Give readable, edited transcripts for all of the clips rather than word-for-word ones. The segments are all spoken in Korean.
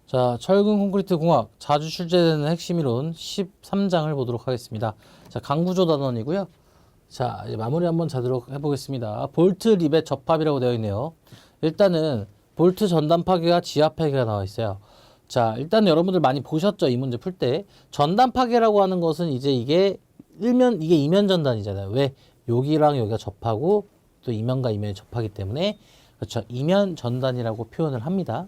자, 철근 콘크리트 공학 자주 출제되는 핵심 이론 13장을 보도록 하겠습니다. 자, 강구조 단원이고요. 자, 이제 마무리 한번 자도록 해보겠습니다. 볼트 리벳 접합이라고 되어 있네요. 일단은 볼트 전단 파괴와 지압 파괴가 나와 있어요. 자, 일단 여러분들 많이 보셨죠? 이 문제 풀 때. 전단 파괴라고 하는 것은 이제 이게 이면 전단이잖아요. 왜? 여기랑 여기가 접하고 또 이면과 이면이 접하기 때문에 그렇죠. 이면 전단이라고 표현을 합니다.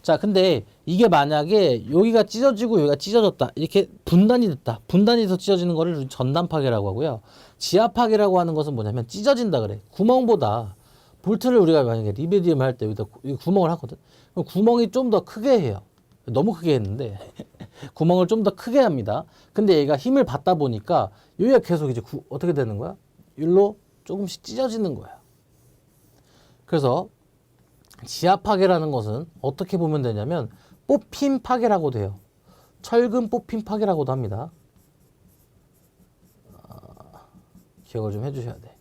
자, 근데 이게 만약에 여기가 찢어지고 여기가 찢어졌다. 이렇게 분단이 됐다. 분단이 돼서 찢어지는 거를 전단 파괴라고 하고요. 지압 파괴라고 하는 것은 뭐냐면 찢어진다 그래. 구멍보다 볼트를 우리가 만약에 리베디움 할 때 여기다 구멍을 하거든. 그럼 구멍이 좀 더 크게 해요. 너무 크게 했는데 구멍을 좀 더 크게 합니다. 근데 얘가 힘을 받다 보니까 여기가 계속 이제 어떻게 되는 거야? 일로 조금씩 찢어지는 거야. 그래서 지압 파괴라는 것은 어떻게 보면 되냐면 뽑힘 파괴라고 돼요. 철근 뽑힘 파괴라고도 합니다. 기억을 좀 해주셔야 돼.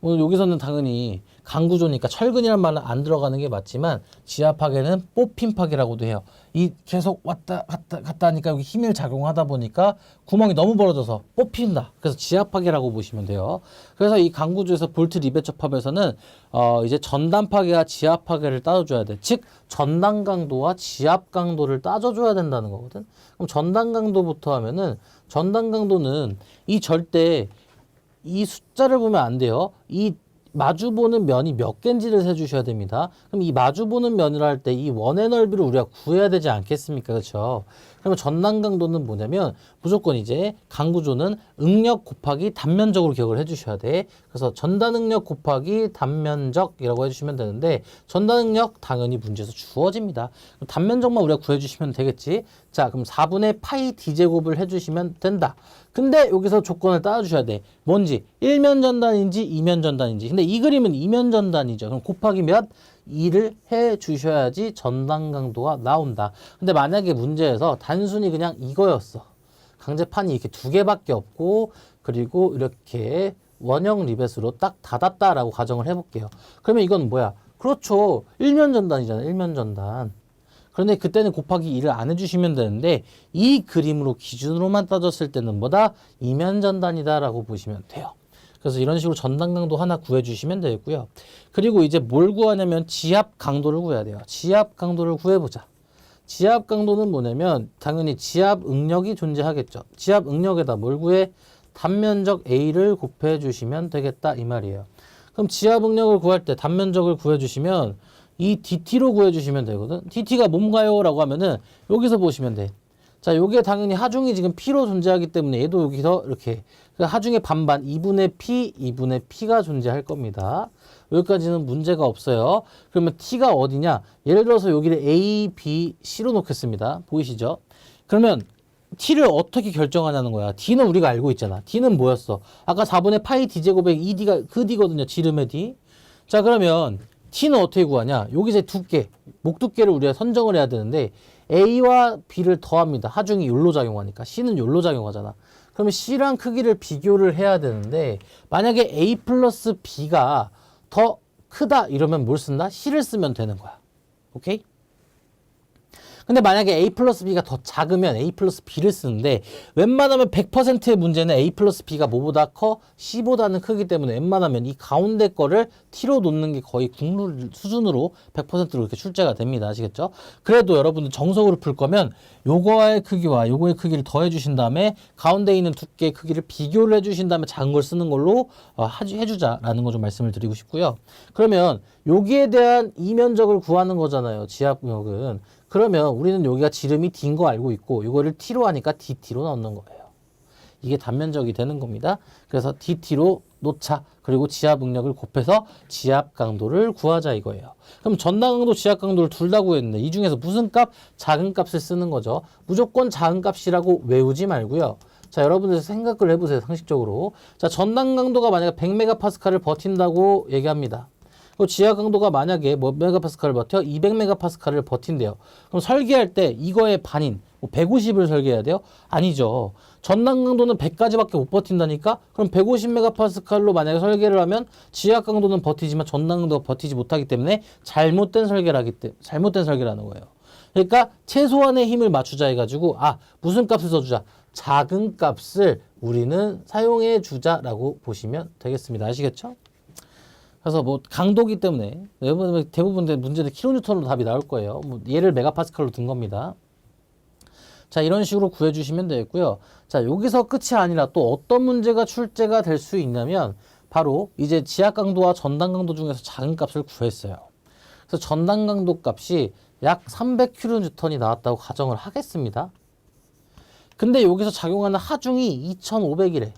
오늘 여기서는 당연히 강구조니까 철근이란 말은 안 들어가는 게 맞지만 지압 파괴는 뽑힘 파괴라고도 해요. 이 계속 왔다 갔다 하니까 여기 힘을 작용하다 보니까 구멍이 너무 벌어져서 뽑힌다. 그래서 지압 파괴라고 보시면 돼요. 그래서 이 강구조에서 볼트 리벳 접합에서는 이제 전단 파괴와 지압 파괴를 따져줘야 돼. 즉 전단 강도와 지압 강도를 따져줘야 된다는 거거든. 그럼 전단 강도부터 하면은 전단 강도는 이 절대 이 숫자를 보면 안 돼요. 이 마주보는 면이 몇 개인지를 세주셔야 됩니다. 그럼 이 마주보는 면이라 할 때 이 원의 넓이를 우리가 구해야 되지 않겠습니까? 그렇죠? 그러면 전단 강도는 뭐냐면 무조건 이제 강구조는 응력 곱하기 단면적으로 기억을 해주셔야 돼. 그래서 전단 응력 곱하기 단면적이라고 해주시면 되는데 전단 응력 당연히 문제에서 주어집니다. 그럼 단면적만 우리가 구해주시면 되겠지. 자, 그럼 4분의 파이 d제곱을 해주시면 된다. 근데 여기서 조건을 따라주셔야 돼. 뭔지 1면 전단인지 2면 전단인지. 근데 이 그림은 2면 전단이죠. 그럼 곱하기 몇? 2를 해 주셔야지 전단 강도가 나온다. 근데 만약에 문제에서 단순히 그냥 이거였어. 강제판이 이렇게 두 개밖에 없고 그리고 이렇게 원형 리벳으로 딱 닫았다라고 가정을 해볼게요. 그러면 이건 뭐야? 그렇죠. 1면 전단이잖아. 1면 전단. 그런데 그때는 곱하기 2를 안 해주시면 되는데 이 그림으로 기준으로만 따졌을 때는 뭐다? 이면 전단이다라고 보시면 돼요. 그래서 이런 식으로 전단 강도 하나 구해주시면 되겠고요. 그리고 이제 뭘 구하냐면 지압 강도를 구해야 돼요. 지압 강도를 구해보자. 지압 강도는 뭐냐면 당연히 지압 응력이 존재하겠죠. 지압 응력에다 뭘 구해? 단면적 A를 곱해주시면 되겠다 이 말이에요. 그럼 지압 응력을 구할 때 단면적을 구해주시면 이 DT로 구해주시면 되거든. DT가 뭔가요? 라고 하면은 여기서 보시면 돼. 자, 요게 당연히 하중이 지금 P로 존재하기 때문에 얘도 여기서 이렇게 하중의 반반 2분의 P, 2분의 P가 존재할 겁니다. 여기까지는 문제가 없어요. 그러면 T가 어디냐? 예를 들어서 여기를 A, B, C로 놓겠습니다. 보이시죠? 그러면 T를 어떻게 결정하냐는 거야. D는 우리가 알고 있잖아. D는 뭐였어? 아까 4분의 파이 D제곱에 이 D가 그 D거든요. 지름의 D. 자, 그러면 T는 어떻게 구하냐? 여기 이제 두께, 목두께를 우리가 선정을 해야 되는데 A와 B를 더합니다. 하중이 욜로 작용하니까. C는 욜로 작용하잖아. 그러면 C랑 크기를 비교를 해야 되는데 만약에 A 플러스 B가 더 크다 이러면 뭘 쓴다? C를 쓰면 되는 거야. 오케이? 근데 만약에 A 플러스 B가 더 작으면 A 플러스 B를 쓰는데 웬만하면 100%의 문제는 A 플러스 B가 뭐보다 커? C보다는 크기 때문에 웬만하면 이 가운데 거를 T로 놓는 게 거의 국룰 수준으로 100%로 이렇게 출제가 됩니다. 아시겠죠? 그래도 여러분들 정석으로 풀 거면 요거의 크기와 요거의 크기를 더해 주신 다음에 가운데 있는 두께의 크기를 비교를 해 주신 다음에 작은 걸 쓰는 걸로 해주자라는 거 좀 말씀을 드리고 싶고요. 그러면 여기에 대한 이면적을 구하는 거잖아요. 지압력은. 그러면 우리는 여기가 지름이 D인 거 알고 있고 이거를 T로 하니까 DT로 넣는 거예요. 이게 단면적이 되는 겁니다. 그래서 DT로 놓자. 그리고 지압 응력을 곱해서 지압 강도를 구하자 이거예요. 그럼 전단 강도, 지압 강도를 둘 다 구했는데 이 중에서 무슨 값? 작은 값을 쓰는 거죠. 무조건 작은 값이라고 외우지 말고요. 자, 여러분들 생각을 해보세요. 상식적으로. 자, 전단 강도가 만약에 100메가파스칼을 버틴다고 얘기합니다. 지하 강도가 만약에 뭐 메가파스칼을 버텨? 200메가파스칼을 버틴대요. 그럼 설계할 때 이거의 반인 150을 설계해야 돼요? 아니죠. 전단 강도는 100까지밖에 못 버틴다니까? 그럼 150메가파스칼로 만약에 설계를 하면 지하 강도는 버티지만 전단 강도가 버티지 못하기 때문에 잘못된 설계라는 거예요. 그러니까 최소한의 힘을 맞추자 해가지고 무슨 값을 써주자? 작은 값을 우리는 사용해 주자라고 보시면 되겠습니다. 아시겠죠? 그래서 뭐 강도기 때문에 대부분 문제들 킬로뉴턴으로 답이 나올 거예요. 뭐 얘를 메가파스칼로 든 겁니다. 자, 이런 식으로 구해주시면 되겠고요. 자, 여기서 끝이 아니라 또 어떤 문제가 출제가 될 수 있냐면 바로 이제 지하 강도와 전단 강도 중에서 작은 값을 구했어요. 그래서 전단 강도 값이 약 300kN이 나왔다고 가정을 하겠습니다. 근데 여기서 작용하는 하중이 2500이래.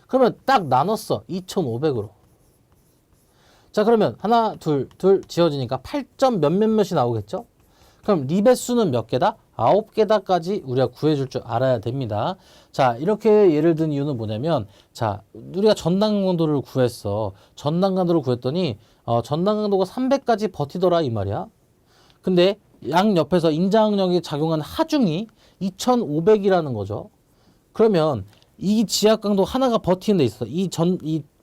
그러면 딱 나눴어. 2500으로. 자, 그러면 하나, 둘 지어지니까 8점 몇몇몇이 나오겠죠? 그럼 립의 수는 몇 개다? 9개다까지 우리가 구해줄 줄 알아야 됩니다. 자, 이렇게 예를 든 이유는 뭐냐면, 자, 우리가 전단 강도를 구했어. 전단 강도를 구했더니, 전단 강도가 300까지 버티더라, 이 말이야. 근데 양 옆에서 인자항력이 작용한 하중이 2500이라는 거죠. 그러면 이 지하 강도 하나가 버티는 데 있어. 이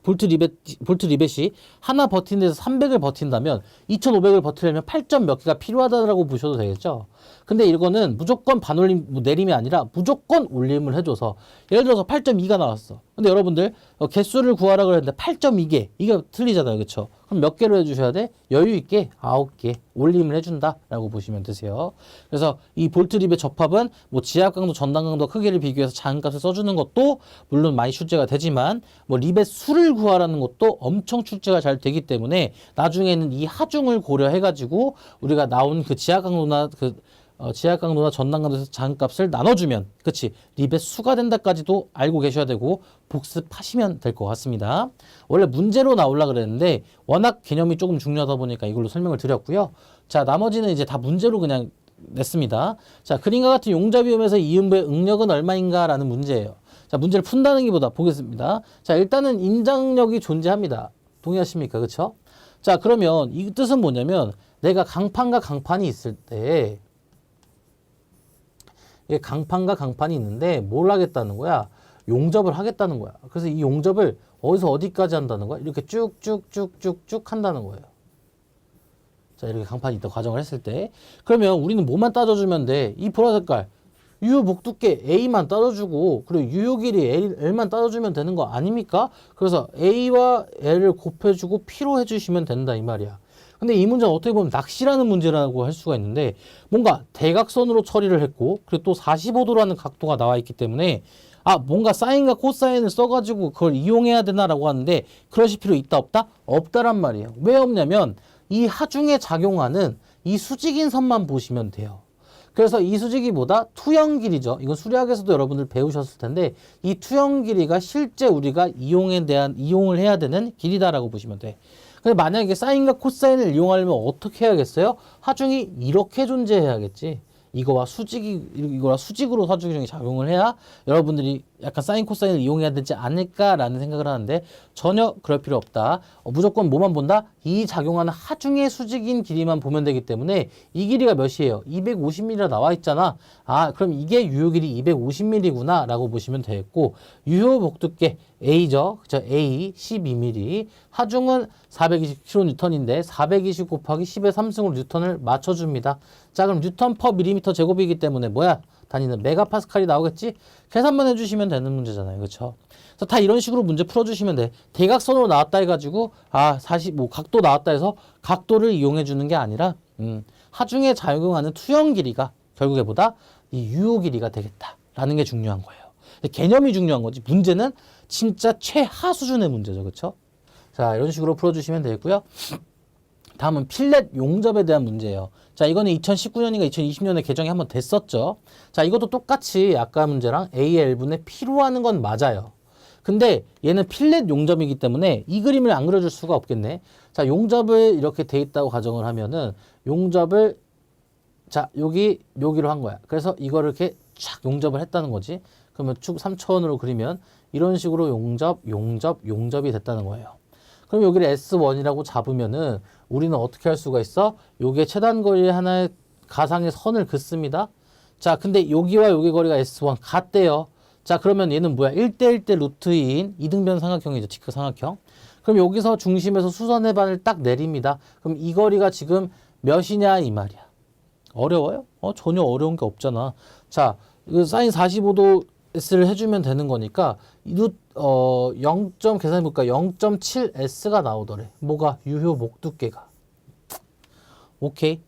볼트 리벳이 하나 버티는 데서 300을 버틴다면 2500을 버티려면 8점 몇 개가 필요하다고 보셔도 되겠죠. 근데 이거는 무조건 반올림, 내림이 아니라 무조건 올림을 해줘서 예를 들어서 8.2가 나왔어. 근데 여러분들 개수를 구하라 그랬는데 8.2개 이게 틀리잖아요. 그렇죠? 그럼 몇 개로 해주셔야 돼? 여유 있게 9개 올림을 해준다라고 보시면 되세요. 그래서 이 볼트 립의 접합은 뭐 지하 강도, 전단 강도 크기를 비교해서 작은 값을 써주는 것도 물론 많이 출제가 되지만 뭐 립의 수를 구하라는 것도 엄청 출제가 잘 되기 때문에 나중에는 이 하중을 고려해가지고 우리가 나온 그 지하 강도나 지하 강도나 전단 강도에서 작은 값을 나눠주면, 그치? 립의 수가 된다까지도 알고 계셔야 되고 복습하시면 될 것 같습니다. 원래 문제로 나오려 그랬는데 워낙 개념이 조금 중요하다 보니까 이걸로 설명을 드렸고요. 자, 나머지는 이제 다 문제로 그냥 냈습니다. 자, 그림과 같은 용접위험에서 이음부의 응력은 얼마인가 라는 문제예요. 자, 문제를 푼다는 기보다 보겠습니다. 자, 일단은 인장력이 존재합니다. 동의하십니까? 그쵸? 자, 그러면 이 뜻은 뭐냐면 내가 강판과 강판이 있을 때 강판과 강판이 있는데 뭘 하겠다는 거야? 용접을 하겠다는 거야. 그래서 이 용접을 어디서 어디까지 한다는 거야? 이렇게 쭉쭉쭉쭉쭉 한다는 거예요. 자, 이렇게 강판이 있다 가정을 했을 때 그러면 우리는 뭐만 따져주면 돼? 이 보라색깔 유효 목두께 A만 따져주고 그리고 유효 길이 L만 따져주면 되는 거 아닙니까? 그래서 A와 L을 곱해주고 P로 해주시면 된다 이 말이야. 근데 이 문제는 어떻게 보면 낚시라는 문제라고 할 수가 있는데 뭔가 대각선으로 처리를 했고 그리고 또 45도라는 각도가 나와 있기 때문에 뭔가 사인과 코사인을 써가지고 그걸 이용해야 되나라고 하는데 그러실 필요 있다 없다? 없다란 말이에요. 왜 없냐면 이 하중에 작용하는 이 수직인 선만 보시면 돼요. 그래서 이 수직이 뭐다? 투영 길이죠. 이건 수리학에서도 여러분들 배우셨을 텐데 이 투영 길이가 실제 우리가 이용을 해야 되는 길이다라고 보시면 돼. 근데 만약에 사인과 코사인을 이용하려면 어떻게 해야겠어요? 하중이 이렇게 존재해야겠지. 이거와 수직으로 하중이 작용을 해야 여러분들이 약간 사인 코사인을 이용해야 되지 않을까라는 생각을 하는데 전혀 그럴 필요 없다. 무조건 뭐만 본다? 이 작용하는 하중의 수직인 길이만 보면 되기 때문에 이 길이가 몇이에요? 250mm라 나와 있잖아. 그럼 이게 유효 길이 250mm구나 라고 보시면 되겠고 유효 목두께 A죠. 그죠? A 12mm. 하중은 420kN인데 420 곱하기 10의 3승으로 뉴턴을 맞춰줍니다. 자, 그럼 뉴턴 퍼 밀리미터 제곱이기 때문에 뭐야? 단위는 메가파스칼이 나오겠지? 계산만 해주시면 되는 문제잖아요. 그렇죠? 그래서 다 이런 식으로 문제 풀어주시면 돼. 대각선으로 나왔다 해가지고 각도 나왔다 해서 각도를 이용해 주는 게 아니라 하중에 작용하는 투영 길이가 결국에 보다 이 유효 길이가 되겠다라는 게 중요한 거예요. 개념이 중요한 거지. 문제는 진짜 최하 수준의 문제죠. 그렇죠? 자, 이런 식으로 풀어주시면 되겠고요. 다음은 필렛 용접에 대한 문제예요. 자, 이거는 2019년인가 2020년에 개정이 한번 됐었죠. 자, 이것도 똑같이 아까 문제랑 AL분의 P로 하는 건 맞아요. 근데 얘는 필렛 용접이기 때문에 이 그림을 안 그려줄 수가 없겠네. 자, 용접을 이렇게 돼 있다고 가정을 하면은 용접을 여기로 한 거야. 그래서 이거를 이렇게 쫙 용접을 했다는 거지. 그러면 축 3차원으로 그리면 이런 식으로 용접이 됐다는 거예요. 그럼 여기를 S1이라고 잡으면은 우리는 어떻게 할 수가 있어? 요게 최단거리 하나의 가상의 선을 긋습니다. 자, 근데 여기와 여기 거리가 S1 같대요. 자, 그러면 얘는 뭐야? 1대1대 루트 2인 이등변 삼각형이죠. 직각 삼각형. 그럼 여기서 중심에서 수선의 반을 딱 내립니다. 그럼 이 거리가 지금 몇이냐 이 말이야. 어려워요? 전혀 어려운 게 없잖아. 자, 이거 사인 45도 S를 해주면 되는 거니까 0. 계산해볼까? 0.7S가 나오더래. 뭐가? 유효 목두께가. 오케이.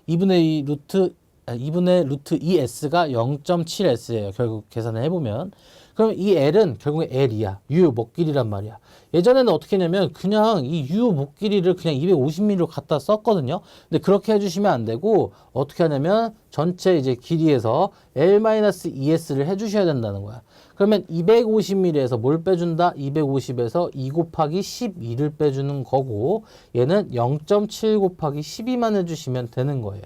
2분의 루트 2S가 0.7S예요. 결국 계산을 해보면. 그럼 이 L은 결국에 L이야. 유효 목길이란 말이야. 예전에는 어떻게 했냐면 그냥 이 유효 목길이를 그냥 250mm로 갖다 썼거든요. 근데 그렇게 해주시면 안 되고 어떻게 하냐면 전체 이제 길이에서 L-2S를 해주셔야 된다는 거야. 그러면 250mm에서 뭘 빼준다? 250에서 2 곱하기 12를 빼주는 거고 얘는 0.7 곱하기 12만 해주시면 되는 거예요.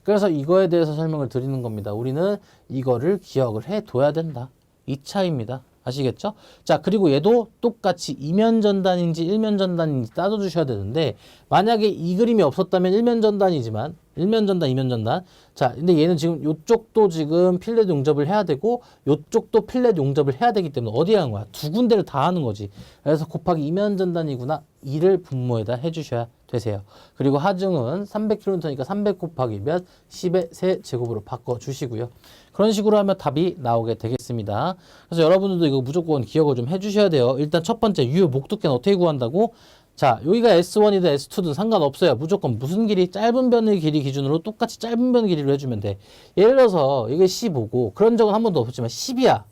그래서 이거에 대해서 설명을 드리는 겁니다. 우리는 이거를 기억을 해둬야 된다. 이 차이입니다. 아시겠죠? 자, 그리고 얘도 똑같이 이면 전단인지 일면 전단인지 따져주셔야 되는데 만약에 이 그림이 없었다면 일면 전단이지만 일면 전단, 이면 전단. 자, 근데 얘는 지금 요쪽도 지금 필렛 용접을 해야 되고 요쪽도 필렛 용접을 해야 되기 때문에 어디에 하는 거야? 두 군데를 다 하는 거지. 그래서 곱하기 이면 전단이구나. 2를 분모에다 해주셔야 되세요. 그리고 하중은 300km니까 300 곱하기 몇? 10의 세제곱으로 바꿔주시고요. 그런 식으로 하면 답이 나오게 되겠습니다. 그래서 여러분들도 이거 무조건 기억을 좀 해주셔야 돼요. 일단 첫 번째 유효 목두께는 어떻게 구한다고? 자, 여기가 S1이든 S2든 상관없어요. 무조건 무슨 길이? 짧은 변의 길이 기준으로 똑같이 짧은 변 길이로 해주면 돼. 예를 들어서 이게 15고 그런 적은 한 번도 없었지만 10이야.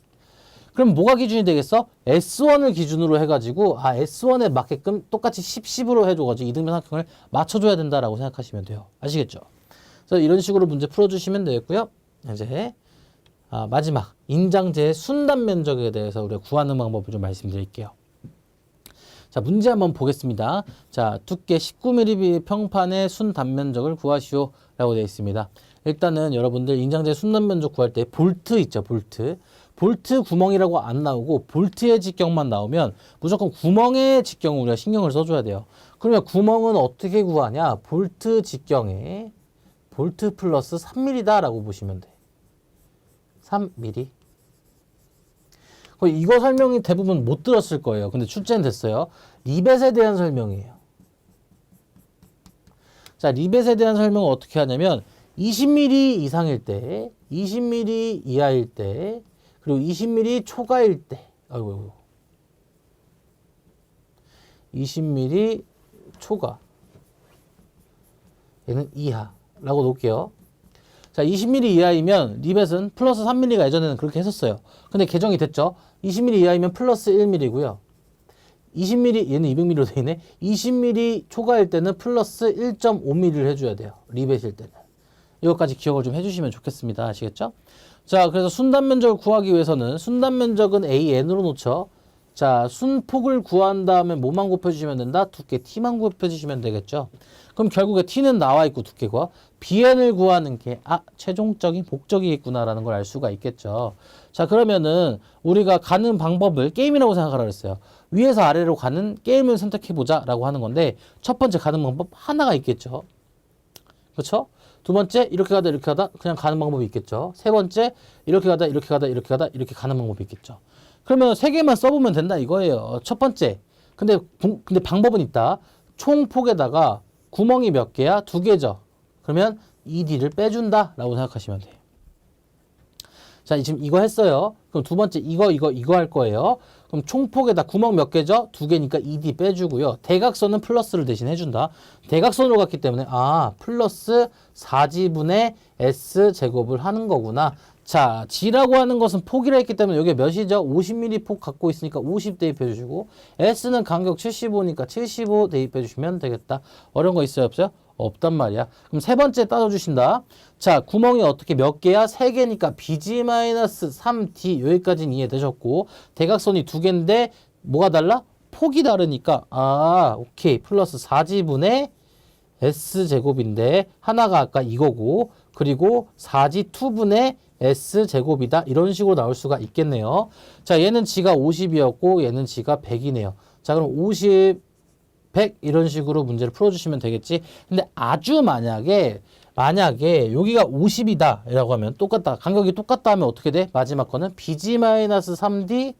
그럼 뭐가 기준이 되겠어? S1을 기준으로 해가지고 S1에 맞게끔 똑같이 10으로 해줘가지고 이등변 삼각형을 맞춰줘야 된다라고 생각하시면 돼요. 아시겠죠? 그래서 이런 식으로 문제 풀어주시면 되겠고요. 이제 마지막 인장제의 순단 면적에 대해서 우리가 구하는 방법을 좀 말씀드릴게요. 자, 문제 한번 보겠습니다. 자, 두께 19mm 평판의 순 단면적을 구하시오 라고 되어 있습니다. 일단은 여러분들 인장제 순 단면적 구할 때 볼트 있죠, 볼트. 볼트 구멍이라고 안 나오고 볼트의 직경만 나오면 무조건 구멍의 직경을 우리가 신경을 써줘야 돼요. 그러면 구멍은 어떻게 구하냐? 볼트 직경에 볼트 플러스 3mm다 라고 보시면 돼. 3mm. 이거 설명이 대부분 못 들었을 거예요. 근데 출제는 됐어요. 리벳에 대한 설명이에요. 자, 리벳에 대한 설명은 어떻게 하냐면 20mm 이상일 때, 20mm 이하일 때, 그리고 20mm 초과일 때, 20mm 초과, 얘는 이하라고 놓을게요. 자, 20mm 이하이면 리벳은 플러스 3mm가 예전에는 그렇게 했었어요. 근데 개정이 됐죠. 20mm 이하이면 플러스 1mm고요. 20mm, 얘는 200mm로 되어 있네. 20mm 초과일 때는 플러스 1.5mm를 해줘야 돼요. 리벳일 때는. 이것까지 기억을 좀 해주시면 좋겠습니다. 아시겠죠? 자, 그래서 순단면적을 구하기 위해서는 순단면적은 AN으로 놓죠. 자, 순폭을 구한 다음에 뭐만 곱해주시면 된다? 두께 T만 곱해주시면 되겠죠. 그럼 결국에 T는 나와 있고 두께가 BN을 구하는 게 최종적인 목적이겠구나라는 걸 알 수가 있겠죠. 자, 그러면은 우리가 가는 방법을 게임이라고 생각하라 그랬어요. 위에서 아래로 가는 게임을 선택해보자 라고 하는 건데 첫 번째 가는 방법 하나가 있겠죠. 그렇죠? 두 번째 이렇게 가다 이렇게 가다 그냥 가는 방법이 있겠죠. 세 번째 이렇게 가다 이렇게 가다 이렇게 가다 이렇게 가는 방법이 있겠죠. 그러면 세 개만 써보면 된다 이거예요. 첫 번째. 근데 방법은 있다. 총 폭에다가 구멍이 몇 개야? 2개죠. 그러면 ED를 빼준다 라고 생각하시면 돼요. 자, 지금 이거 했어요. 그럼 두 번째 이거 할 거예요. 그럼 총폭에다 구멍 몇 개죠? 2개니까 ED 빼주고요. 대각선은 플러스를 대신 해준다. 대각선으로 갔기 때문에 플러스 4지분의 S제곱을 하는 거구나. 자, G라고 하는 것은 폭이라 했기 때문에 여기 몇이죠? 50mm 폭 갖고 있으니까 50 대입해 주시고 S는 간격 75니까 75 대입해 주시면 되겠다. 어려운 거 있어요? 없어요? 없단 말이야. 그럼 세 번째 따져주신다. 자, 구멍이 어떻게 몇 개야? 3개니까 BG-3D 여기까지는 이해되셨고 대각선이 2개인데 뭐가 달라? 폭이 다르니까 오케이. 플러스 4지분의 S제곱인데 하나가 아까 이거고 그리고 4지 2분의 S제곱이다. 이런 식으로 나올 수가 있겠네요. 자, 얘는 G가 50이었고 얘는 G가 100이네요. 자, 그럼 50 100 이런 식으로 문제를 풀어주시면 되겠지. 근데 아주 만약에 여기가 50이다 라고 하면 똑같다. 간격이 똑같다 하면 어떻게 돼? 마지막 거는 bg-3d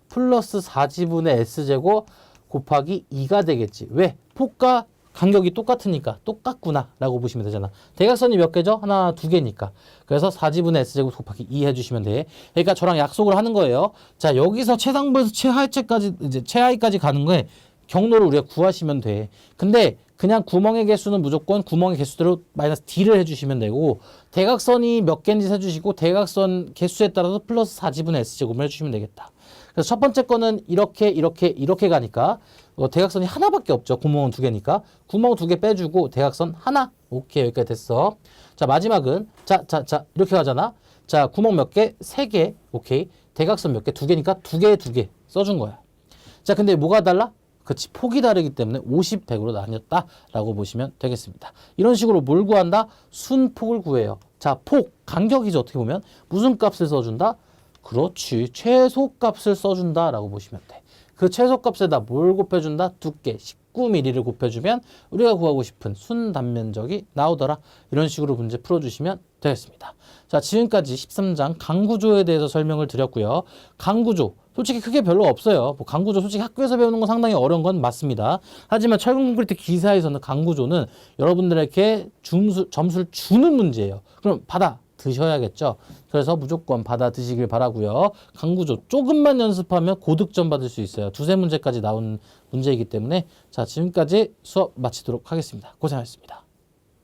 플러스 4지분의 s제곱 곱하기 2가 되겠지. 왜? 폭과 간격이 똑같으니까 똑같구나 라고 보시면 되잖아. 대각선이 몇 개죠? 하나, 두 개니까. 그래서 4지분의 s제곱 곱하기 2 해주시면 돼. 그러니까 저랑 약속을 하는 거예요. 자, 여기서 최상부에서 최하위까지 이제 최하위까지 가는 거에 경로를 우리가 구하시면 돼. 근데 그냥 구멍의 개수는 무조건 구멍의 개수대로 마이너스 d를 해주시면 되고, 대각선이 몇 개인지 세주시고 대각선 개수에 따라서 플러스 4지분의 s제곱을 해주시면 되겠다. 그래서 첫 번째 거는 이렇게 가니까 대각선이 하나밖에 없죠. 구멍은 두 개니까 구멍 두 개 빼주고 대각선 하나. 오케이, 여기까지 됐어. 자, 마지막은 자 이렇게 가잖아. 자, 구멍 몇 개? 세 개. 오케이. 대각선 몇 개? 두 개니까 두 개 써준 거야. 자, 근데 뭐가 달라? 그치, 폭이 다르기 때문에 50, 100으로 나뉘었다라고 보시면 되겠습니다. 이런 식으로 뭘 구한다? 순폭을 구해요. 자, 폭, 간격이죠. 어떻게 보면 무슨 값을 써준다? 그렇지, 최소값을 써준다라고 보시면 돼. 그 최소값에다 뭘 곱해준다? 두께 19mm를 곱해주면 우리가 구하고 싶은 순단면적이 나오더라. 이런 식으로 문제 풀어주시면 되겠습니다. 자, 지금까지 13장 강구조에 대해서 설명을 드렸고요. 강구조 솔직히 크게 별로 없어요. 뭐 강구조 솔직히 학교에서 배우는 건 상당히 어려운 건 맞습니다. 하지만 철근 콘크리트 기사에서는 강구조는 여러분들에게 점수를 주는 문제예요. 그럼 받아 드셔야겠죠. 그래서 무조건 받아 드시길 바라고요. 강구조 조금만 연습하면 고득점 받을 수 있어요. 두세 문제까지 나온 문제이기 때문에. 자, 지금까지 수업 마치도록 하겠습니다. 고생하셨습니다.